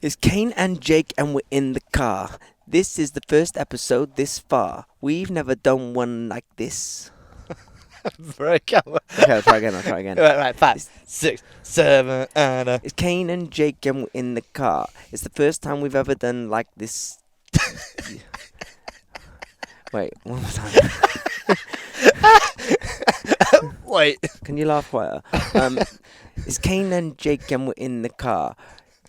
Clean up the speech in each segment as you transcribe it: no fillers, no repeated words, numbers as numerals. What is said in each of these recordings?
It's Kane and Jake, and we're in the car. This is the first episode this far. We've never done one like this. Break out. Okay, I'll try again. Right, 5, 6, 7, and It's Kane and Jake, and we're in the car. It's the first time we've ever done like this. Wait, one more time. Wait. Can you laugh quieter? It's Kane and Jake, and we're in the car.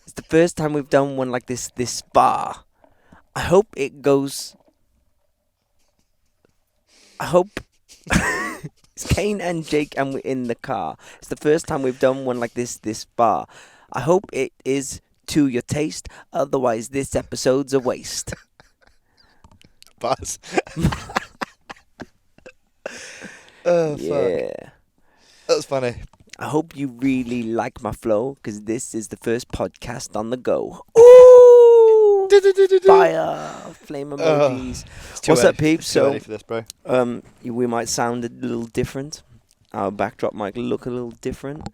It's the first time we've done one like this far. I hope it goes. I hope. It's Kane and Jake, and we're in the car. It's the first time we've done one like this far. I hope it is to your taste. Otherwise, this episode's a waste. Buzz. Oh, Yeah. fuck. That was funny. I hope you really like my flow, because this is the first podcast on the go. Ooh! Fire! Flame emojis. What's up, peeps? Too early for this, bro. We might sound a little different. Our backdrop might look a little different.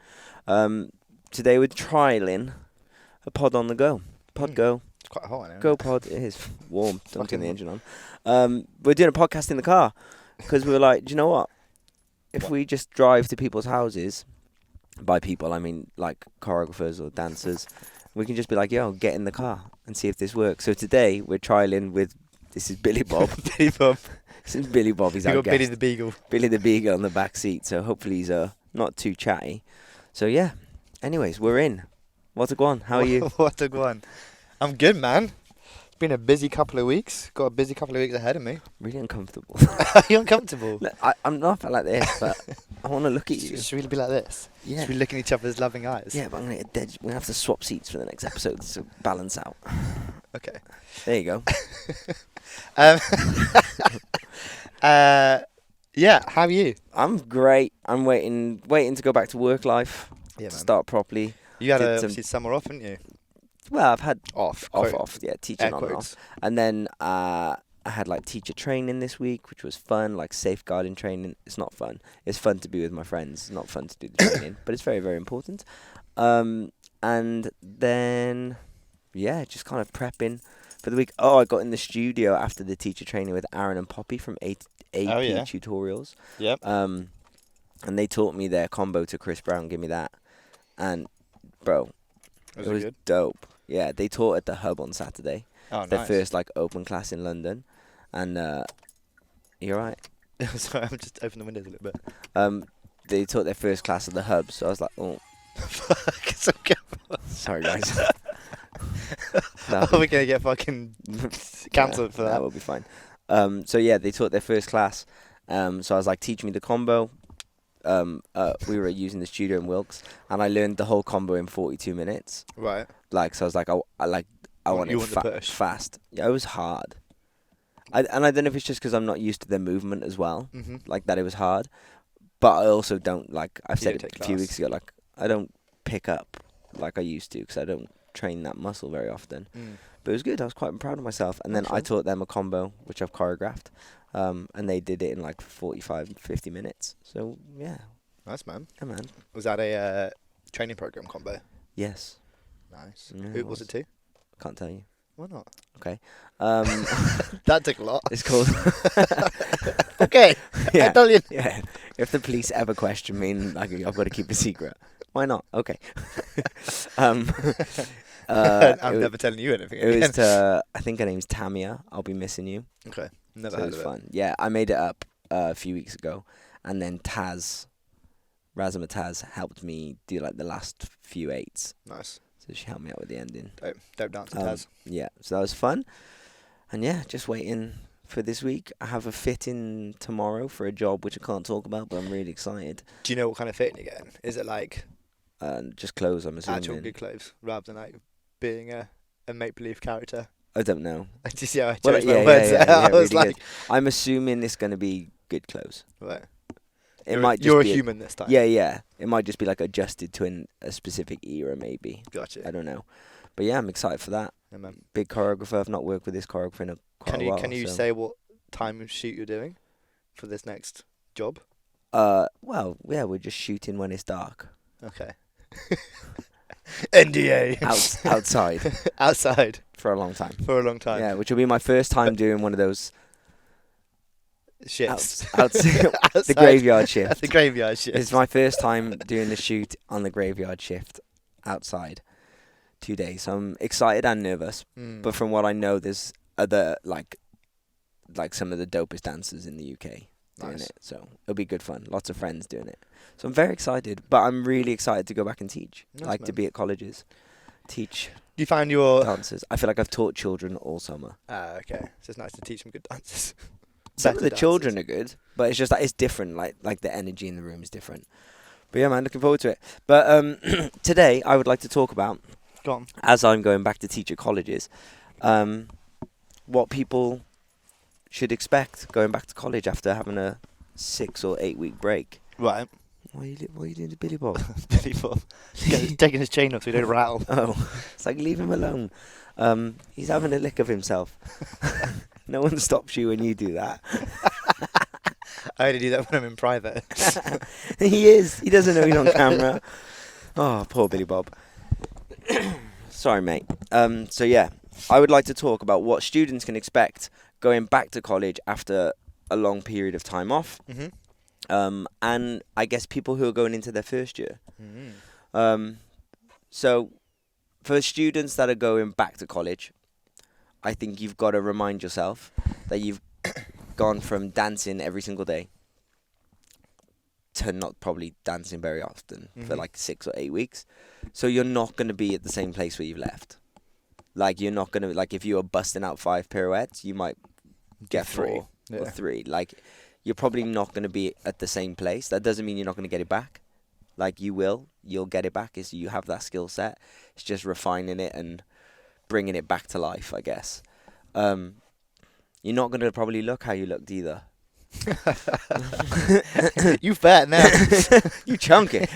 Today we're trialing a pod on the go. Pod go. It's quite hot now. Go pod. It is warm. Don't turn the engine on. We're doing a podcast in the car because we were like, do you know what? If we just drive to people's houses, by people I mean like choreographers or dancers, we can just be like, yo, get in the car and see if this works. So today we're trialing with, this is Billy Bob. Billy Bob. This is Billy Bob. He's You our got guest. Billy the Beagle. Billy the Beagle on the back seat. So hopefully he's not too chatty. So yeah. Anyways, we're in. What's it going? How are you? What a one. I'm good, man. It's been a busy couple of weeks. Got a busy couple of weeks ahead of me. Really uncomfortable. Are you uncomfortable? Look, I'm not like this, but I want to look at you. Should we be like this? Yeah. Should we look in each other's loving eyes? Yeah, but I'm gonna get dead. We're gonna have to swap seats for the next episode to balance out. Okay. There you go. Yeah, how are you? I'm great. I'm waiting to go back to work life. Yeah, to man. start properly. You had did obviously summer off, didn't you? Well, I've had Off. yeah, teaching Air on and quotes. off, and then I had like teacher training this week, which was fun, like safeguarding training. It's not fun. It's fun to be with my friends. It's not fun to do the training, but it's very, very important. And then, yeah, just kind of prepping for the week. Oh, I got in the studio after the teacher training with Aaron and Poppy from AP Tutorials. Yep. And they taught me their combo to Chris Brown, Give Me That. And, bro, it was good? dope. Yeah, they taught at the Hub on Saturday. Oh, Their nice. first, like, open class in London. And, you alright? Sorry, I'm just opening the windows a little bit. They taught their first class at the Hub, so I was like, oh, Fuck, it's okay. sorry, guys. Are we going to get fucking cancelled for that? That will be fine. So, yeah, they taught their first class. So I was like, teach me the combo. We were using the studio in Wilkes, and I learned the whole combo in 42 minutes. Right. Like, so I was like, I want You it want the push. fast. Yeah, it was hard. I don't know if it's just because I'm not used to their movement as well, Mm-hmm. like that it was hard. But I also don't, like, I've said don't it take a few class. weeks ago, like, I don't pick up like I used to because I don't train that muscle very often. But it was good. I was quite proud of myself. And then I Excellent. taught them a combo, which I've choreographed. And they did it in like 45, 50 minutes. So, yeah. Nice, man. Yeah, man. Was that a training program combo? Yes. Nice. Yeah, Who it was was. it to? Can't tell you. Why not? Okay. That took a lot. It's called... Okay. Yeah. Italian. Yeah. If the police ever question me, and like, I've got to keep a secret. Why not? Okay. I'm it never telling you anything It again. was to, I think her name's Tamia. I'll be missing you. Okay. Never So it heard was of fun. Yeah, I made it up a few weeks ago, and then Razama Taz helped me do like the last few eights. it. Nice. So she helped me out with the ending. Dope dance it Um, has. Yeah, so that was fun. And yeah, just waiting for this week. I have a fit-in tomorrow for a job which I can't talk about, but I'm really excited. Do you know what kind of fitting you're getting? Is it like Just clothes, I'm assuming. actual good clothes rather than like being a make-believe character? I don't know. Do you see how I Well, chose yeah, my yeah, words? yeah, I yeah, was really like, good. I'm assuming it's going to be good clothes. right. It might just You're a be human this time. Yeah, yeah. It might just be like adjusted to a specific era, maybe. Gotcha. I don't know. But yeah, I'm excited for that. Yeah, man. Big choreographer. I've not worked with this choreographer in quite a while. Can you so. say what time of shoot you're doing for this next job? Well, yeah, we're just shooting when it's dark. Okay. NDA. outside Outside for a long time. for a long time. Yeah, which will be my first time doing one of those Shifts. the Outside. graveyard shift. The graveyard shift. It's my first time doing the shoot on the graveyard shift outside 2 days. So I'm excited and nervous. Mm. But from what I know, there's other like some of the dopest dancers in the UK doing Nice. it. So it'll be good fun. Lots of friends doing it. So I'm very excited. But I'm really excited to go back and teach. Nice, To man. be at colleges, teach Do you find your... dancers. I feel like I've taught children all summer. okay. So it's nice to teach some good dances. Some of Better the children are good, but it's just that it's different. Like the energy in the room is different. But yeah, man, looking forward to it. But today I would like to talk about, Go on. as I'm going back to teach at colleges, what people should expect going back to college after having a 6 or 8 week break. Right. Why are you doing to Billy Bob? Billy Bob. He's taking his chain off so he don't rattle. Oh, it's like leave him alone. He's having a lick of himself. No one stops you when you do that. I only do that when I'm in private. He is. He doesn't know he's on camera. Oh, poor Billy Bob. Sorry, mate. So yeah, I would like to talk about what students can expect going back to college after a long period of time off. Mm-hmm. And I guess people who are going into their first year. Mm-hmm. So for students that are going back to college, I think you've got to remind yourself that you've gone from dancing every single day to not probably dancing very often for Mhm. like 6 or 8 weeks. So you're not going to be at the same place where you've left. Like you're not going to, like if you were busting out 5 pirouettes, you might get 4 Yeah. or 3. Like you're probably not going to be at the same place. That doesn't mean you're not going to get it back. Like you'll get it back. Is you have that skill set. It's just refining it and bringing it back to life, I guess. You're not going to probably look how you looked either. You fat now. You chunky.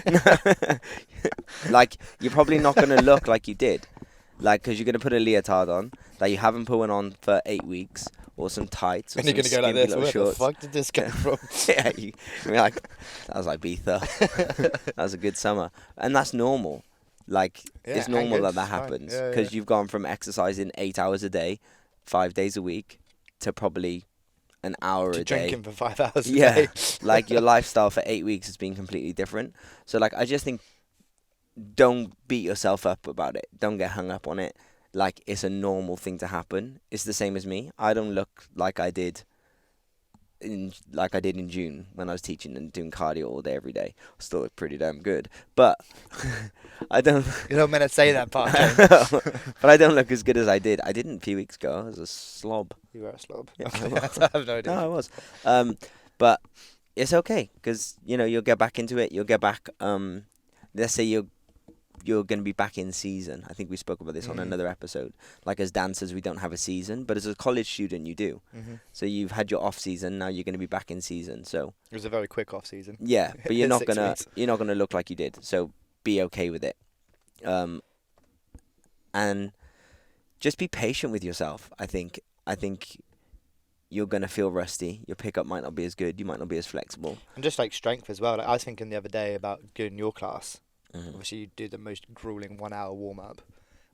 Like, you're probably not going to look like you did. Like, because you're going to put a leotard on that you haven't put one on for 8 weeks, or some tights, or And you're some going to go like skimpy this. little Where shorts. the fuck did this come from? Yeah, you're like, that was Ibiza. That was a good summer. And that's normal. Like, Yeah, it's and normal good, that that it's fine. happens. Yeah, Because yeah. you've gone from exercising 8 hours a day, 5 days a week, to probably an hour a day. Drinking for 5 hours a Yeah, day. like your lifestyle for 8 weeks has been completely different. So like, I just think don't beat yourself up about it. Don't get hung up on it. Like it's a normal thing to happen. It's the same as me. I don't look like I did in June when I was teaching and doing cardio all day every day. I still look pretty damn good, but I don't. You're not meant to say that part, Kane. But I don't look as good as I did. I didn't a few weeks ago. I was a slob. You were a slob. Yeah, Okay, I I have no idea. No, I was. But it's okay because you'll get back into it. You'll get back. Let's say you're going to be back in season. I think we spoke about this on Mhm. another episode. Like as dancers, we don't have a season, but as a college student, you do. Mm-hmm. So you've had your off season. Now you're going to be back in season. So It was a very quick off season. yeah, but you're not 6 gonna weeks. you're not gonna look like you did. So be okay with it. And just be patient with yourself. I think you're gonna feel rusty. Your pickup might not be as good. You might not be as flexible. And just like strength as well. Like, I was thinking the other day about doing your class. Mhm. Obviously, you do the most grueling 1 hour warm up.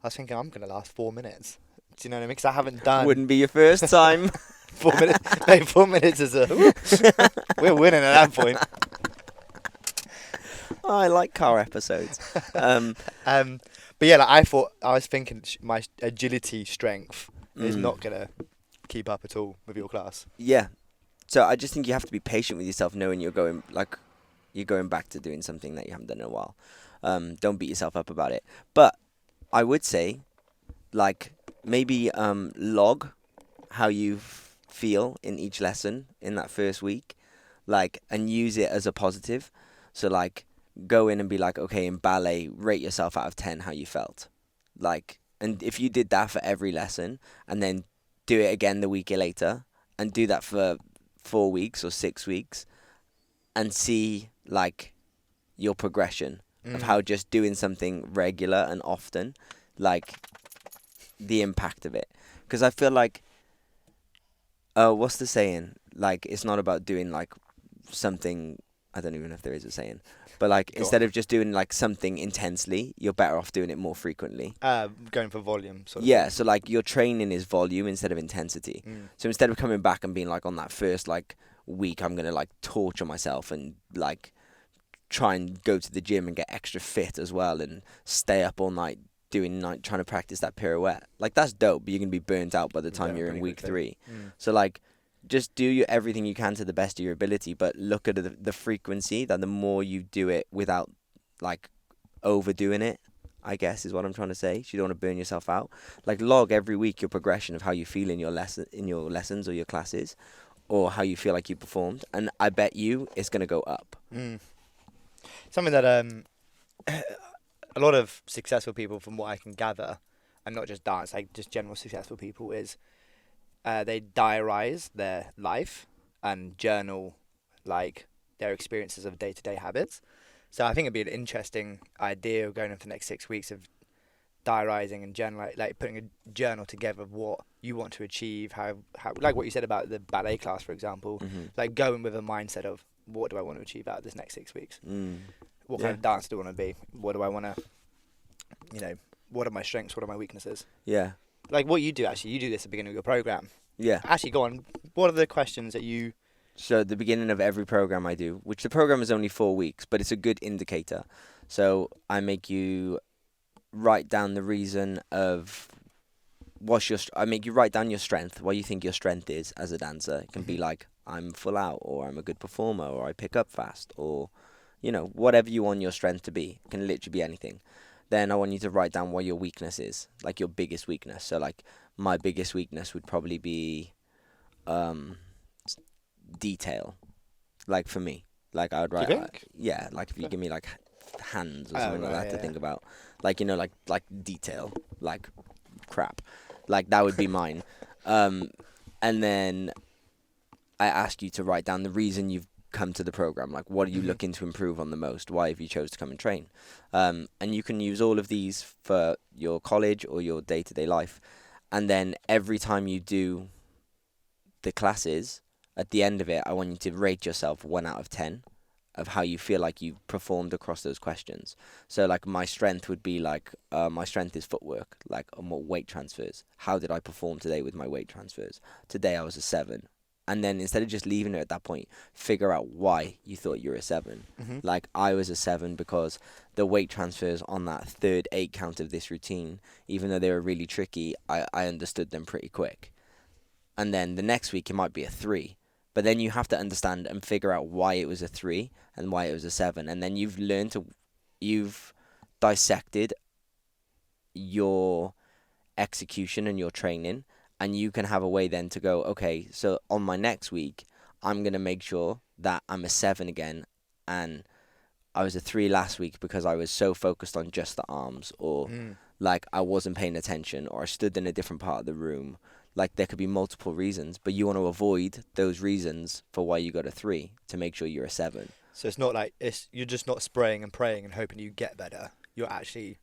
I was thinking I'm going to last 4 minutes. Do you know what I mean? Because I haven't done Wouldn't be your first time. 4 minutes. Hey, 4 minutes is a. We're winning at that point. Oh, I like car episodes. But yeah, like I was thinking my agility strength is not going to keep up at all with your class. Yeah. So I just think you have to be patient with yourself, knowing you're going back to doing something that you haven't done in a while. Don't beat yourself up about it. But I would say, like, maybe log how you feel in each lesson in that first week, like, and use it as a positive. So, like, go in and be like, okay, in ballet, rate yourself out of 10 how you felt. Like, and if you did that for every lesson, and then do it again the week later, and do that for 4 weeks or 6 weeks, and see, like, your progression of how just doing something regular and often, like, the impact of it. Because I feel like, what's the saying? Like, it's not about doing, like, something I don't even know if there is a saying, but like Go instead on. of just doing like something intensely, you're better off doing it more frequently. Going for volume sort of Yeah, thing. so like your training is volume instead of intensity. Mm. So instead of coming back and being like on that first like week, I'm gonna like torture myself and like try and go to the gym and get extra fit as well and stay up all night doing night trying to practice that pirouette. Like that's dope, but you're gonna be burnt out by the time Yeah, you're in pretty week quickly. 3. Mm. So like just do your everything you can to the best of your ability, but look at the frequency that the more you do it without like overdoing it, I guess is what I'm trying to say. So you don't want to burn yourself out. Like log every week your progression of how you feel in your lessons or your classes, or how you feel like you performed, and I bet you it's gonna go up. Mm. Something that a lot of successful people, from what I can gather, and not just dance, like just general successful people, is they diarize their life and journal like their experiences of day-to-day habits. So I think it'd be an interesting idea going into the next 6 weeks of diarising and journal, like putting a journal together of what you want to achieve, how like what you said about the ballet class, for example, like going with a mindset of what do I want to achieve out of this next 6 weeks? What kind Yeah. of dancer do I want to be? What do I want to, what are my strengths? What are my weaknesses? Yeah. Like what you do, actually, you do this at the beginning of your program. Yeah. Actually, go on. What are the questions that you... So at the beginning of every program I do, which the program is only 4 weeks, but it's a good indicator. So I make you write down the reason of I make you write down your strength, what you think your strength is as a dancer. It can be like I'm full out, or I'm a good performer, or I pick up fast, or whatever you want your strength to be. It can literally be anything. Then I want you to write down what your weakness is, like your biggest weakness. So like my biggest weakness would probably be detail. Like for me, like I would Do you write, think? yeah, like if you give me like hands or Oh, something like right, that to yeah. think about, like like detail, like crap, like that would be mine. And then I ask you to write down the reason you've come to the program. Like, what are you looking to improve on the most? Why have you chose to come and train? And you can use all of these for your college or your day-to-day life. And then every time you do the classes, at the end of it, I want you to rate yourself 1 out of 10 of how you feel like you've performed across those questions. So like my strength would be like, my strength is footwork, like on what weight transfers. How did I perform today with my weight transfers? Today I was a 7. And then instead of just leaving it at that point, figure out why you thought you were a 7. Like I was a 7 because the weight transfers on that third 8 count of this routine, even though they were really tricky, I understood them pretty quick. And then the next week it might be a 3. But then you have to understand and figure out why it was a 3 and why it was a 7. And then you've dissected your execution and your training, and you can have a way then to go, okay, so on my next week, I'm going to make sure that I'm a 7 again, and I was a 3 last week because I was so focused on just the arms, or like I wasn't paying attention, or I stood in a different part of the room. Like there could be multiple reasons, but you want to avoid those reasons for why you got a 3 to make sure you're a 7. So it's not like you're just not spraying and praying and hoping you get better. You're actually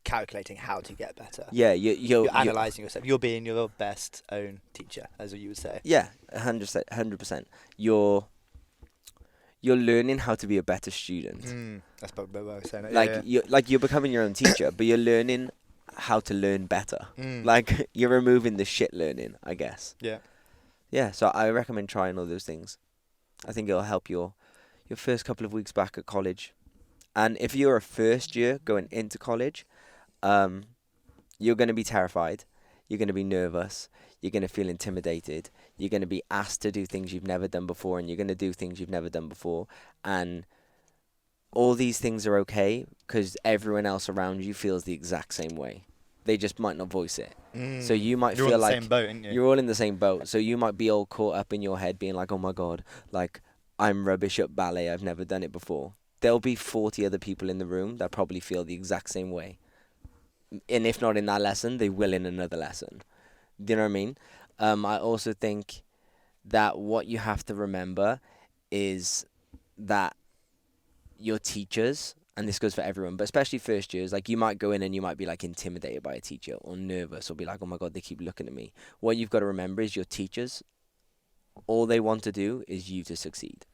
calculating how to get better. Yeah, You're analysing yourself. You're being your best own teacher, as you would say. Yeah, 100%. You're learning how to be a better student. That's probably what I was saying. You're becoming your own teacher, but you're learning how to learn better. Mm. Like you're removing the shit learning, I guess. Yeah. Yeah, so I recommend trying all those things. I think it'll help your first couple of weeks back at college. And if you're a first year going into college, you're going to be terrified. You're going to be nervous. You're going to feel intimidated. You're going to be asked to do things you've never done before, and you're going to do things you've never done before. And all these things are okay because everyone else around you feels the exact same way. They just might not voice it. So you might You're feel on the like same boat, aren't you? you're all in the same boat. So you might be all caught up in your head being like, oh my God, like I'm rubbish at ballet. I've never done it before. There'll be 40 other people in the room that probably feel the exact same way. And if not in that lesson, they will in another lesson. Do you know what I mean? I also think that what you have to remember is that your teachers, and this goes for everyone, but especially first years, like you might go in and you might be like intimidated by a teacher or nervous or be like, oh my God, they keep looking at me. What you've got to remember is your teachers all they want to do is you to succeed.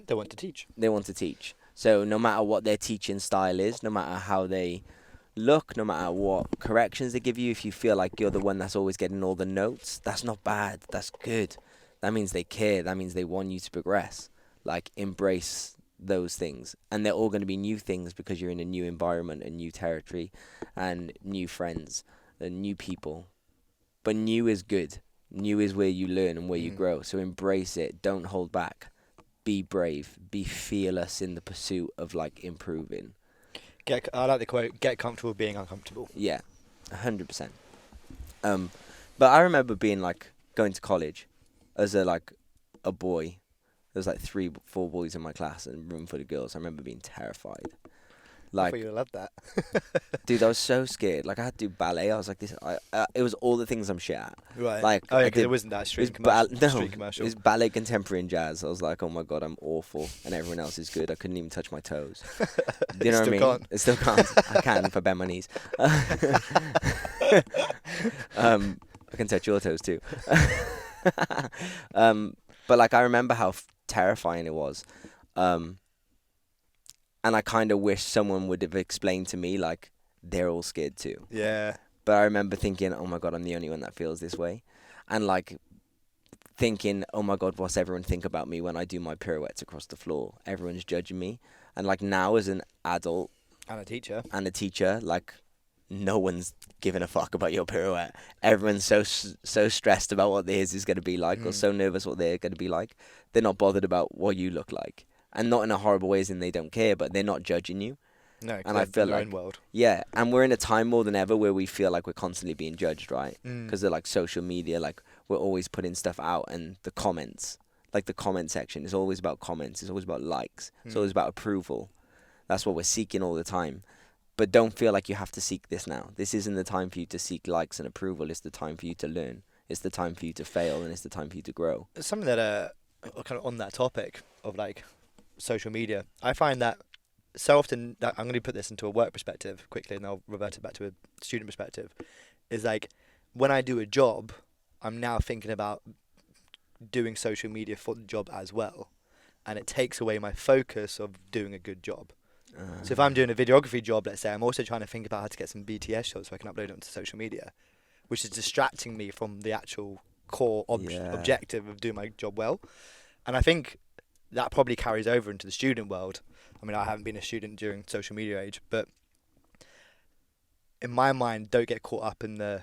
They want to teach. They want to teach. So no matter what their teaching style is, no matter how they look, no matter what corrections they give you, if you feel like you're the one that's always getting all the notes, that's not bad. That's good. That means they care. That means they want you to progress. Like, embrace those things. And they're all going to be new things because you're in a new environment, a new territory, and new friends, and new people. But new is good. New is where you learn and where you grow. So embrace it. Don't hold back. Be brave. Be fearless in the pursuit of, like, improving. I like the quote, get comfortable being uncomfortable. Yeah, 100%. But I remember being, like, going to college as a boy. There was like 3-4 boys in my class and a room full of girls. I remember being terrified. I thought you would love that. Dude, I was so scared. Like, I had to do ballet. I was like, it was all the things I'm shit at. Right. Like, oh, yeah, because it wasn't that street commercial. It was ballet, contemporary, and jazz. I was like, oh my God, I'm awful. And everyone else is good. I couldn't even touch my toes. Do you know what I mean? Can't. It still can't. I can if I bend my knees. I can touch your toes too. But, like, I remember how terrifying it was. And I kind of wish someone would have explained to me, like, they're all scared too. Yeah. But I remember thinking, oh my God, I'm the only one that feels this way. And, like, thinking, oh my God, what's everyone think about me when I do my pirouettes across the floor? Everyone's judging me. And, like, now as an adult. And a teacher. Like, no one's giving a fuck about your pirouette. Everyone's so stressed about what theirs is going to be like, or so nervous what they're going to be like. They're not bothered about what you look like. And not in a horrible way as in they don't care, but they're not judging you. No, and I feel their like, own world. Yeah, and we're in a time more than ever where we feel like we're constantly being judged, right? Mm. Because they're like social media, like we're always putting stuff out, and the comments, like the comment section, is always about comments. It's always about likes. It's always about approval. That's what we're seeking all the time. But don't feel like you have to seek this now. This isn't the time for you to seek likes and approval. It's the time for you to learn. It's the time for you to fail, and it's the time for you to grow. Something that kind of on that topic of like social media, I find that so often, I'm going to put this into a work perspective quickly and I'll revert it back to a student perspective, is like when I do a job, I'm now thinking about doing social media for the job as well, and it takes away my focus of doing a good job. So if I'm doing a videography job, let's say, I'm also trying to think about how to get some BTS shots so I can upload them to social media, which is distracting me from the actual core objective of doing my job well. And I think that probably carries over into the student world. I mean, I haven't been a student during social media age, but in my mind, don't get caught up in the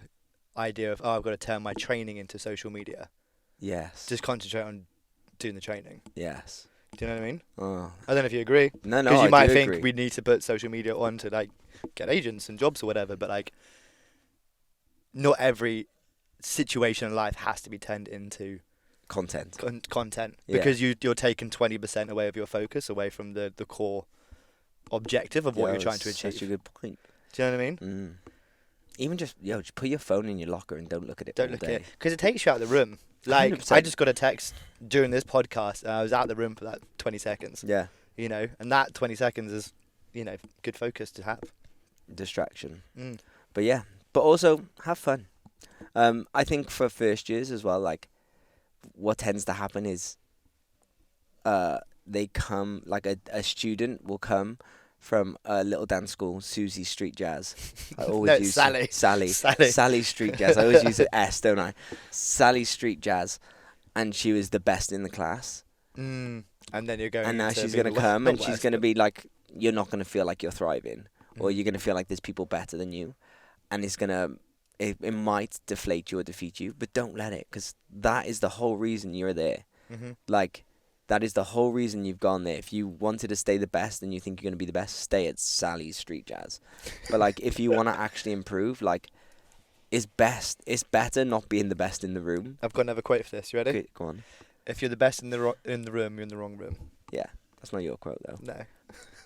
idea of, I've got to turn my training into social media. Yes. Just concentrate on doing the training. Yes. Do you know what I mean? Oh. I don't know if you agree. No, because you I might do think agree. we need to put social media on to like get agents and jobs or whatever, but like not every situation in life has to be turned into content. Content, Yeah. because you're taking 20% away of your focus, away from the core objective of what you're trying to achieve. Such a good point. Do you know what I mean? Even just put your phone in your locker and don't look at it. Don't look at it, because it takes you out of the room. Like 100%. I just got a text during this podcast, and I was out of the room for that 20 seconds. Yeah. You know, and that 20 seconds is, good focus to have. Distraction. Mm. But also have fun. I think for first years as well, like what tends to happen is they come, like a student will come from a little dance school, Susie's Street Jazz. I always use Sally Street Jazz. I always use an S, don't I? Sally Street Jazz, and she was the best in the class. And then you're going. And now into she's being going to the come, and worst, she's going to but- be like, you're not going to feel like you're thriving, or you're going to feel like there's people better than you, and it might deflate you or defeat you, but don't let it, because that is the whole reason you're there. Like, that is the whole reason you've gone there. If you wanted to stay the best and you think you're going to be the best, stay at Sally's Street Jazz. But like, if you want to actually improve, like, it's better not being the best in the room. I've got another quote for this. You ready? Okay, go on. If you're the best in the room, you're in the wrong room. Yeah, that's not your quote though. No.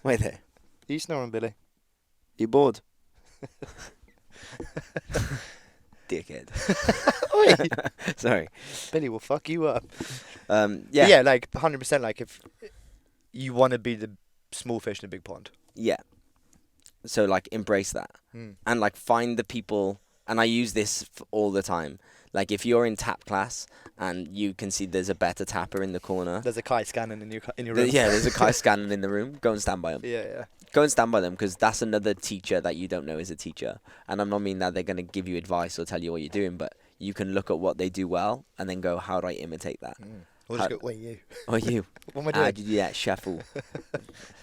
Wait there. You snoring, Billy? You bored? Dickhead. Oi! Sorry. Billy will fuck you up. Yeah. But yeah, like 100%. Like if you want to be the small fish in a big pond. Yeah. So like embrace that, and like find the people. And I use this all the time. Like if you're in tap class and you can see there's a better tapper in the corner. There's a Kai scanning in your room. Yeah, there's a guy scanning in the room. Go and stand by him. Yeah. Go and stand by them, because that's another teacher that you don't know is a teacher. And I'm not meaning that they're going to give you advice or tell you what you're doing, but you can look at what they do well and then go, how do I imitate that? Or just go, wait, you. Or you. What am I How doing? do you do that? Shuffle.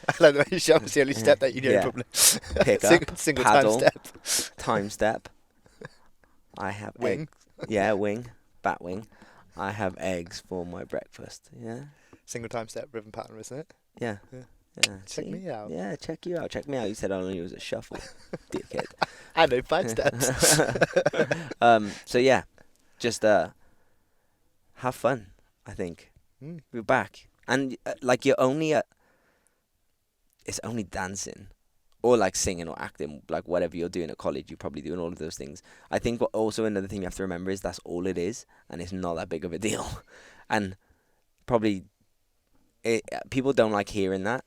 I like the way you shuffle. It's the only step that you do. Yeah. Probably. Pick up. Single paddle, time step. Time step. I have Wing. eggs. Yeah, wing. Bat wing. I have eggs for my breakfast. Yeah. Single time step, rhythm pattern, isn't it? Yeah. Yeah. Yeah. Check See? me out. Yeah, check you out. Check me out. You said I only was a shuffle. Dickhead. I know 5 steps. So yeah, just have fun. I think we're back, and like you're only it's only dancing, or like singing or acting, like whatever you're doing at college. You're probably doing all of those things. I think also another thing you have to remember is that's all it is, and it's not that big of a deal, and probably people don't like hearing that,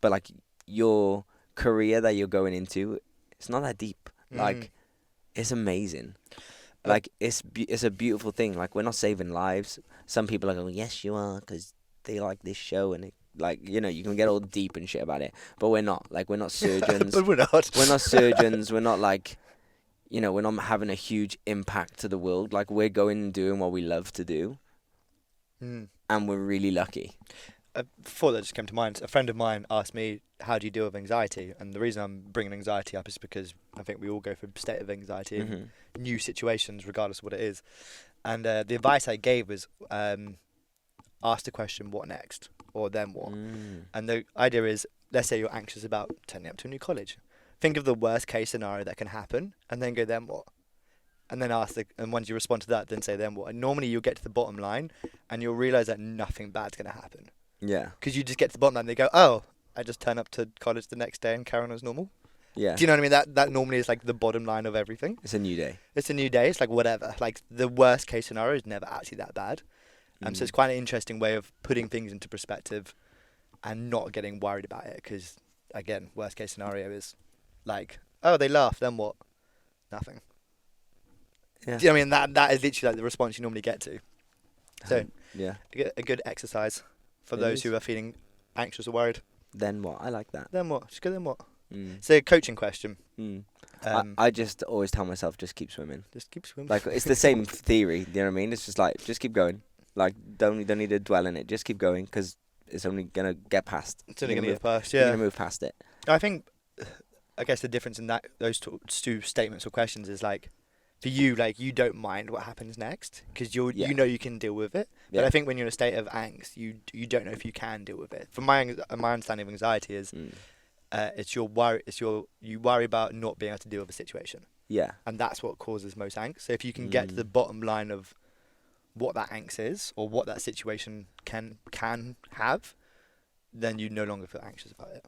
but like your career that you're going into, it's not that deep. Like it's amazing. Like it's a beautiful thing. Like we're not saving lives. Some people are going, yes, you are, because they like this show, and you can get all deep and shit about it. But we're not. Like we're not surgeons. But we're not. We're not surgeons. We're not like, we're not having a huge impact to the world. Like we're going and doing what we love to do, and we're really lucky. Before that just came to mind, a friend of mine asked me, how do you deal with anxiety? And the reason I'm bringing anxiety up is because I think we all go through a state of anxiety in new situations, regardless of what it is. And the advice I gave was ask the question, what next? Or then what? And the idea is, let's say you're anxious about turning up to a new college. Think of the worst case scenario that can happen, and then go, then what? And then and once you respond to that, then say, then what? And normally you'll get to the bottom line, and you'll realise that nothing bad's going to happen. Yeah. Because you just get to the bottom line and they go, oh, I just turn up to college the next day and carry on as normal. Yeah. Do you know what I mean? That normally is like the bottom line of everything. It's a new day. It's a new day. It's like whatever. Like the worst case scenario is never actually that bad. So it's quite an interesting way of putting things into perspective and not getting worried about it. Because again, worst case scenario is like, oh, they laugh, then what? Nothing. Yeah. Do you know what I mean? That is literally like the response you normally get to. So yeah, a good exercise for those who are feeling anxious or worried. Then what? I like that. Then what? Just go, then what? It's a coaching question. I just always tell myself, just keep swimming. Just keep swimming. Like it's the same theory. You know what I mean? It's just like, just keep going. Like don't need to dwell in it. Just keep going, because it's only gonna get past. It's only gonna get past. You're Yeah. gonna move past it. I guess the difference in those two statements or questions is like, for you, like you don't mind what happens next because you know you can deal with it. But I think when you're in a state of angst, you don't know if you can deal with it. From my understanding of anxiety is, it's your worry. You worry about not being able to deal with a situation. Yeah. And that's what causes most angst. So if you can get to the bottom line of what that angst is or what that situation can have, then you no longer feel anxious about it.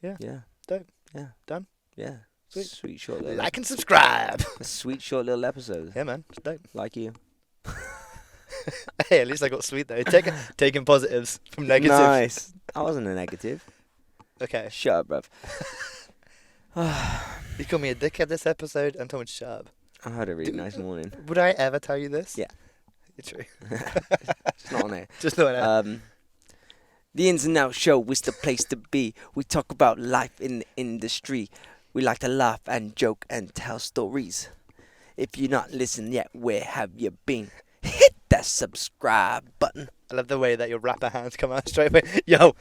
Yeah. Yeah. Dope. Yeah. Done. Yeah. Sweet. Sweet short little. Like and subscribe. A sweet short little episode. Yeah, man. It's dope. Like you. Hey, at least I got sweet though. Taking positives from negative. Nice. I wasn't a negative. Okay. Shut up, bruv. You called me a dickhead this episode and told me to shut up. I had a really nice morning. Would I ever tell you this? Yeah. It's true. It's not on air. Just not on air. The Ins and Outs Show is the place to be. We talk about life in the industry. We like to laugh and joke and tell stories. If you're not listening yet, where have you been? Hit that subscribe button. I love the way that your rapper hands come out straight away. Yo.